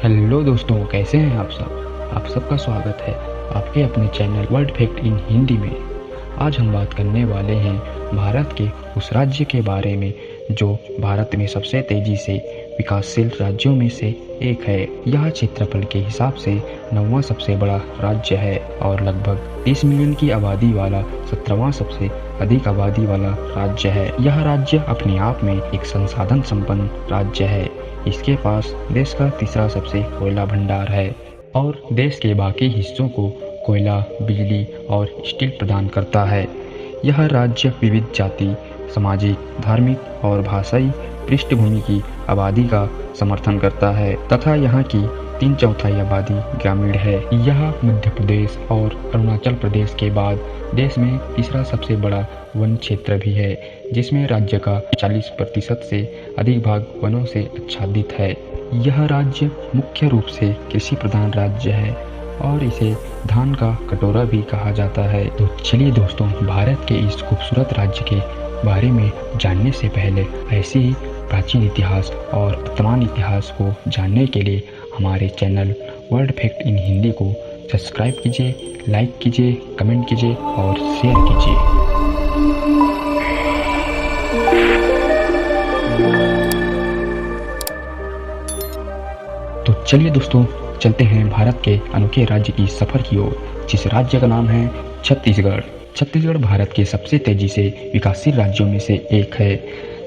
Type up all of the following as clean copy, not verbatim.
Hello दोस्तों, कैसे हैं आप सब। आप सबका स्वागत है आपके अपने channel world fact in Hindi में। आज हम बात करने वाले हैं भारत के उस राज्य के बारे में जो भारत में सबसे तेजी से विकासशील राज्यों में से एक है। यह क्षेत्रफल के हिसाब से 9वां सबसे बड़ा राज्य है और लगभग 30 मिलियन की आबादी वाला 17वां सबसे अधिक आबादी वाला राज्य है। यह राज्य अपने आप में एक संसाधन संपन्न राज्य है। इसके पास देश का तीसरा सबसे कोयला भंडार है और देश के बाकी हिस्सों को कोयला, बिजली और स्टील प्रदान करता है। यह राज्य विविध जाति, सामाजिक, धार्मिक और भाषाई पृष्ठभूमि की आबादी का समर्थन करता है तथा यहाँ की 3/4 आबादी ग्रामीण है। यह मध्य प्रदेश और अरुणाचल प्रदेश के बाद देश में तीसरा सबसे बड़ा वन क्षेत्र भी है, जिसमें राज्य का 40% से अधिक भाग वनों से आच्छादित है। यह राज्य मुख्य रूप से कृषि प्रधान राज्य है और इसे धान का कटोरा भी कहा जाता है। तो चलिए दोस्तों, भारत के इस खूबसूरत राज्य के बारे में जानने से पहले ऐसे ही प्राचीन इतिहास और वर्तमान इतिहास को जानने के लिए हमारे channel world fact in Hindi को सब्सक्राइब कीजिए, लाइक कीजिए, कमेंट कीजिए और शेयर कीजिए। तो चलिए दोस्तों, चलते हैं भारत के अनोखे राज्य की सफर की ओर, जिस राज्य का नाम है छत्तीसगढ़। छत्तीसगढ़ भारत के सबसे तेजी से विकासशील राज्यों में से एक है।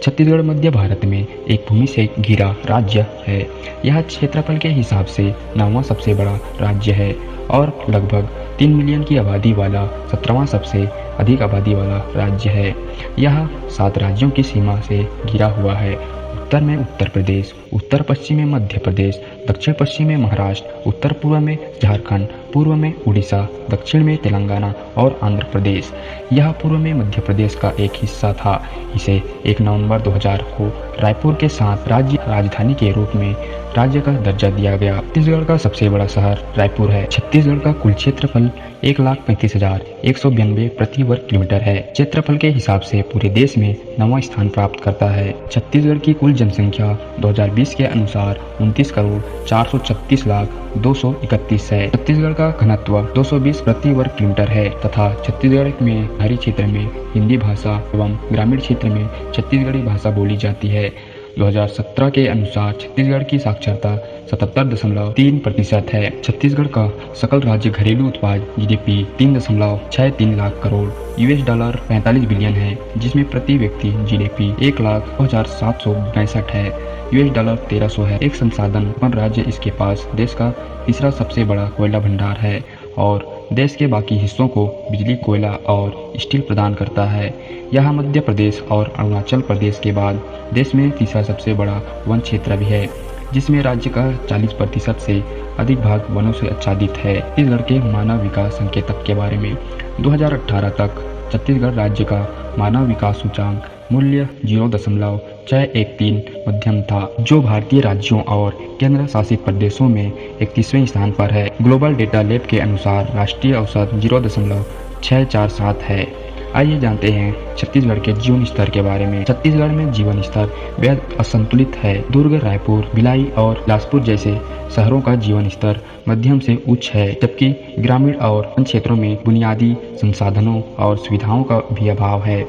छत्तीसगढ़ मध्य भारत में एक भूमि से घिरा राज्य है। यह क्षेत्रफल के हिसाब से 9वां सबसे बड़ा राज्य है और लगभग 3 मिलियन की आबादी वाला 17वां सबसे अधिक आबादी वाला राज्य है। यह 7 राज्यों की सीमा से घिरा हुआ है। उत्तर में उत्तर प्रदेश, उत्तर पश्चिम में मध्य प्रदेश, दक्षिण पश्चिम में महाराष्ट्र, उत्तर पूर्व में झारखंड, पूर्व में उड़ीसा, दक्षिण में तेलंगाना और आंध्र प्रदेश। यह पूर्व में मध्य प्रदेश का एक हिस्सा था। इसे 1 नवंबर 2000 को रायपुर के साथ राज्य राजधानी के रूप में राज्य का दर्जा दिया गया। छत्तीसगढ़ का सबसे बड़ा शहर रायपुर है। छत्तीसगढ़ का कुल क्षेत्रफल 1,35,192 प्रति वर्ग किलोमीटर है। क्षेत्रफल के हिसाब से पूरे देश में 9वां स्थान प्राप्त करता है। छत्तीसगढ़ की कुल जनसंख्या 2020 के अनुसार 29,436,231 है। छत्तीसगढ़ का घनत्व 220 प्रति वर्ग किलोमीटर है तथा छत्तीसगढ़ में शहरी क्षेत्र में हिंदी भाषा एवं ग्रामीण क्षेत्र में छत्तीसगढ़ी भाषा बोली जाती है। 2017 के अनुसार छत्तीसगढ़ की साक्षरता 77.3% है। छत्तीसगढ़ का सकल राज्य घरेलू उत्पाद GDP 3.63 लाख करोड़ $, 45 बिलियन है, जिसमें प्रति व्यक्ति GDP 1,02,762 है, $, 1300 है। एक संसाधन राज्य, इसके पास देश का तीसरा सबसे बड़ा कोयला भंडार है और देश के बाकी हिस्सों को बिजली, कोयला और स्टील प्रदान करता है। यह मध्य प्रदेश और अरुणाचल प्रदेश के बाद देश में तीसरा सबसे बड़ा वन क्षेत्र भी है, जिसमें राज्य का 40% से अधिक भाग वनों से आच्छादित है। छत्तीसगढ़ के मानव विकास संकेतक के बारे में 2018 तक छत्तीसगढ़ राज्य का मानव विकास सूचांक मूल्य 0.613 मध्यम था, जो भारतीय राज्यों और केंद्र शासित प्रदेशों में 31वें स्थान पर है। ग्लोबल डेटा लैब के अनुसार राष्ट्रीय औसत 0.647 है। आइए जानते हैं छत्तीसगढ़ के जीवन स्तर के बारे में। छत्तीसगढ़ में जीवन स्तर बेहद असंतुलित है। दुर्ग, रायपुर, भिलाई और बिलासपुर जैसे शहरों का जीवन स्तर मध्यम से उच्च है, जबकि ग्रामीण और अन्य क्षेत्रों में बुनियादी संसाधनों और सुविधाओं का भी अभाव है।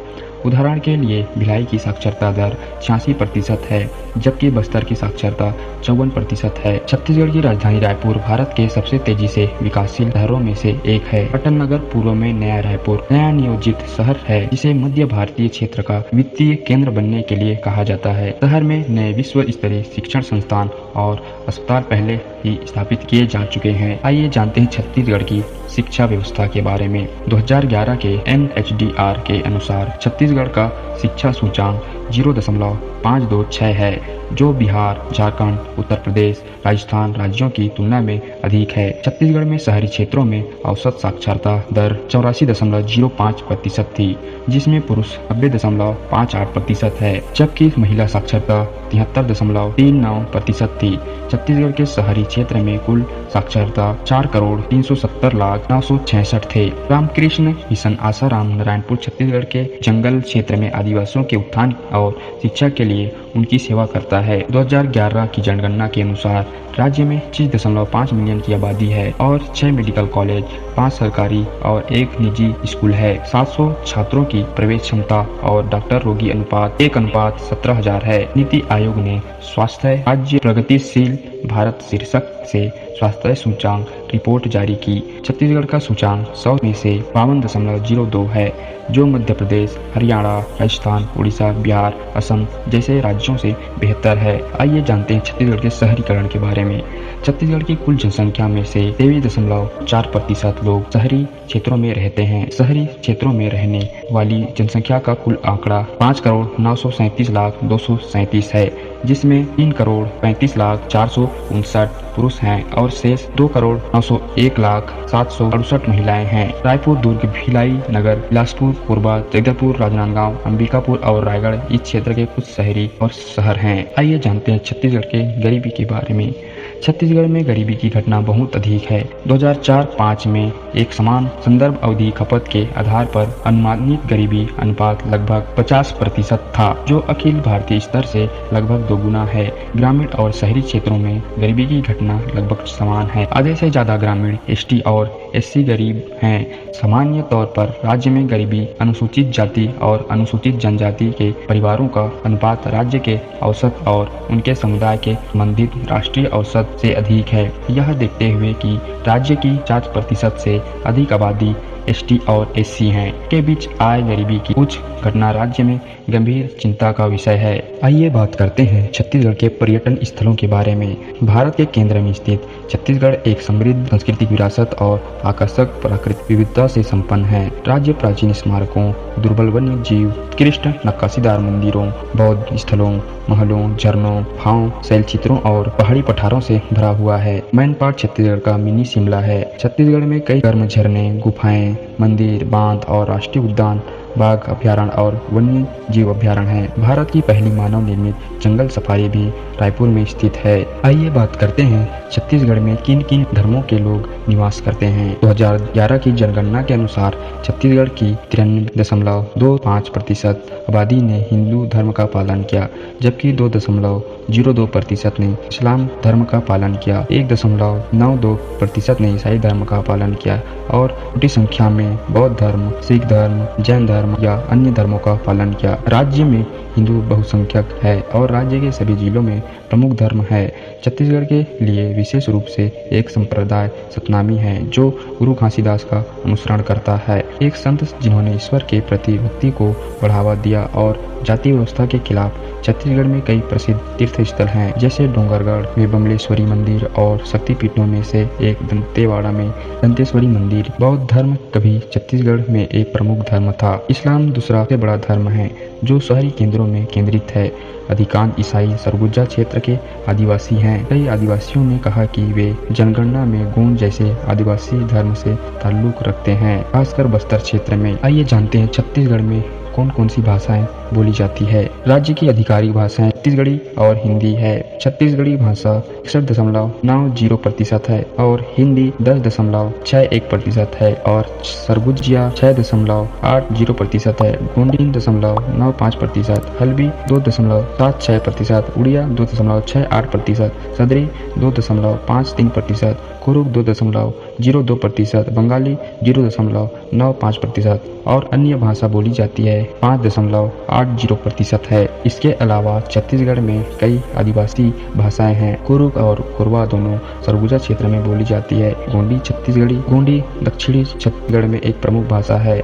उदाहरण के लिए भिलाई की साक्षरता दर 86% है, जबकि बस्तर की साक्षरता 54% है। छत्तीसगढ़ की राजधानी रायपुर भारत के सबसे तेजी से विकासशील शहरों में से एक है। पटन नगर पूर्व में नया रायपुर नया नियोजित शहर है, जिसे मध्य भारतीय क्षेत्र का वित्तीय केंद्र बनने के लिए कहा जाता है। शहर में नए विश्व स्तरीय शिक्षण संस्थान और अस्पताल पहले ही स्थापित किए जा चुके हैं। आइए जानते हैं छत्तीसगढ़ की शिक्षा व्यवस्था के बारे में। 2011 के NHDR के अनुसार छत्तीसगढ़ का शिक्षा सूचांक 0.526 है, जो बिहार, झारखंड, उत्तर प्रदेश, राजस्थान राज्यों की तुलना में अधिक है। छत्तीसगढ़ में शहरी क्षेत्रों में औसत साक्षरता दर 84.05% थी, जिसमें पुरुष 90.58% है, जबकि महिला साक्षरता 73.39% थी। छत्तीसगढ़ के शहरी क्षेत्र में कुल साक्षरता 4,370,966 थे। रामकृष्ण मिशन आसाराम नारायणपुर छत्तीसगढ़ के जंगल क्षेत्र में आदिवासियों के उत्थान और शिक्षा के लिए उनकी सेवा करता है। 2011 की जनगणना के अनुसार राज्य में 25.5 मिलियन की आबादी है और 6 मेडिकल कॉलेज, 5 सरकारी और 1 निजी स्कूल है। 700 छात्रों की प्रवेश क्षमता और डॉक्टर रोगी अनुपात 1:17,000 है। नीति आयोग ने स्वास्थ्य राज्य प्रगतिशील भारत शीर्षक से स्वास्थ्य सूचांक रिपोर्ट जारी की। छत्तीसगढ़ का सूचांक 100 में से 52.02 है, जो मध्य प्रदेश, हरियाणा, राजस्थान, उड़ीसा, बिहार, असम जैसे राज्यों से बेहतर है। आइए जानते हैं छत्तीसगढ़ के शहरीकरण के बारे में। छत्तीसगढ़ की कुल जनसंख्या में से 23.4% लोग शहरी क्षेत्रों में रहते हैं। शहरी क्षेत्रों में रहने वाली जनसंख्या का कुल आंकड़ा 5,937,237 है, जिसमें 3,35,459 पुरुष हैं और शेष 2,901,768 महिलाएं हैं। रायपुर, दुर्ग, भिलाई, नगर, बिलासपुर, कोरबा, जगदलपुर, राजनांदगांव, अंबिकापुर और रायगढ़ इस क्षेत्र के कुछ शहरी और शहर हैं। आइए जानते हैं छत्तीसगढ़ के गरीबी के बारे में। छत्तीसगढ़ में गरीबी की घटना बहुत अधिक है। 2004-05 में एक समान संदर्भ अवधि खपत के आधार पर अनुमानित गरीबी अनुपात लगभग 50% था, जो अखिल भारतीय स्तर से लगभग दोगुना है। ग्रामीण और शहरी क्षेत्रों में गरीबी की घटना लगभग समान है। आधे से ज्यादा ग्रामीण, एसटी और एससी गरीब हैं। सामान्य तौर पर राज्य में गरीबी अनुसूचित जाति और अनुसूचित जनजाति के परिवारों का अनुपात राज्य के औसत और उनके समुदाय के संबंधित राष्ट्रीय औसत से अधिक है। यह देखते हुए कि राज्य की 4% से अधिक आबादी एसटी और एससी हैं के बीच आय गरीबी की कुछ घटना राज्य में गंभीर चिंता का विषय है। आइए बात करते हैं छत्तीसगढ़ के पर्यटन स्थलों के बारे में। भारत के केंद्र में स्थित छत्तीसगढ़ एक समृद्ध सांस्कृतिक विरासत और आकर्षक प्राकृतिक विविधता से संपन्न है। राज्य प्राचीन स्मारकों, दुर्लभ वन्य जीव, उत्कृष्ट नक्काशीदार मंदिरों, बौद्ध स्थलों, महलों, झरनों, भाव, शैलचित्रों और पहाड़ी पठारों से भरा हुआ है। मैनपाट छत्तीसगढ़ का मिनी शिमला है। छत्तीसगढ़ में कई गर्म झरने, गुफाएं, मंदिर, बांध और राष्ट्रीय उद्यान, बाघ अभ्यारण्य और वन्य जीव अभ्यारण्य है। भारत की पहली मानव निर्मित जंगल सफारी भी रायपुर में स्थित है। आइए बात करते हैं छत्तीसगढ़ में किन किन धर्मों के लोग निवास करते हैं। 2011 की जनगणना के अनुसार छत्तीसगढ़ की 93.25% आबादी ने हिंदू धर्म का पालन किया, जबकि 2.02% ने इस्लाम धर्म का पालन किया, 1.92% ने ईसाई धर्म का पालन किया और छोटी संख्या में बौद्ध धर्म, सिख धर्म, जैन धर्म या अन्य धर्मों का पालन किया। राज्य में हिंदू बहुसंख्यक है और राज्य के सभी जिलों में प्रमुख धर्म है। छत्तीसगढ़ के लिए विशेष रूप से एक संप्रदाय सतनामी है, जो गुरु घासीदास का अनुसरण करता है, एक संत जिन्होंने ईश्वर के प्रति भक्ति को बढ़ावा दिया और जाति व्यवस्था के खिलाफ। छत्तीसगढ़ में कई प्रसिद्ध तीर्थ स्थल हैं, जैसे डोंगरगढ़ में बमलेश्वरी मंदिर और शक्तिपीठों में से एक दंतेवाड़ा में दंतेश्वरी मंदिर। बौद्ध धर्म कभी छत्तीसगढ़ में एक प्रमुख धर्म था। इस्लाम दूसरा सबसे बड़ा धर्म है, जो शहरी केंद्रों में केंद्रित है। अधिकांश ईसाई सरगुजा क्षेत्र के आदिवासी हैं। कई आदिवासियों ने कहा कि वे जनगणना में गोंड जैसे आदिवासी धर्म से ताल्लुक रखते हैं, खासकर बस्तर क्षेत्र में। आइए जानते हैं छत्तीसगढ़ में कौन कौन सी भाषाएं बोली जाती है। राज्य की आधिकारिक भाषाएं छत्तीसगढ़ी और हिंदी है। छत्तीसगढ़ी भाषा 61.90% है और हिंदी 10.61% है और सरगुजिया 6.80% है। गोंडी 3.95%, हल्बी 2.76%, उड़िया 2.68%, सदरी 2.53%, कुरुक 2.02%, बंगाली 0.95% और अन्य भाषा बोली जाती है 5.80% है। इसके अलावा छत्तीसगढ़ में कई आदिवासी भाषाएं हैं। कुरुक और कोरवा दोनों सरगुजा क्षेत्र में बोली जाती है। गोंडी छत्तीसगढ़ी गोंडी दक्षिणी छत्तीसगढ़ में एक प्रमुख भाषा है।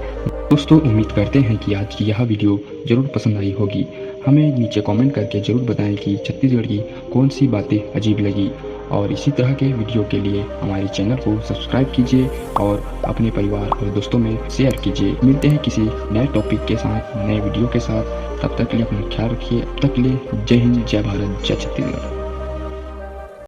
दोस्तों, उम्मीद करते हैं कि आज की यह वीडियो जरूर पसंद आई होगी। हमें नीचे कमेंट करके जरूर बताएं कि छत्तीसगढ़ की कौन सी बातें अजीब लगी, और इसी तरह के वीडियो के लिए हमारे चैनल को सब्सक्राइब कीजिए और अपने परिवार और दोस्तों में शेयर कीजिए। मिलते हैं किसी नए टॉपिक के साथ, नए वीडियो के साथ। तब तक के लिए अपना ख्याल रखिए। अब तक के लिए जय हिंद, जय भारत, जय छत्तीसगढ़।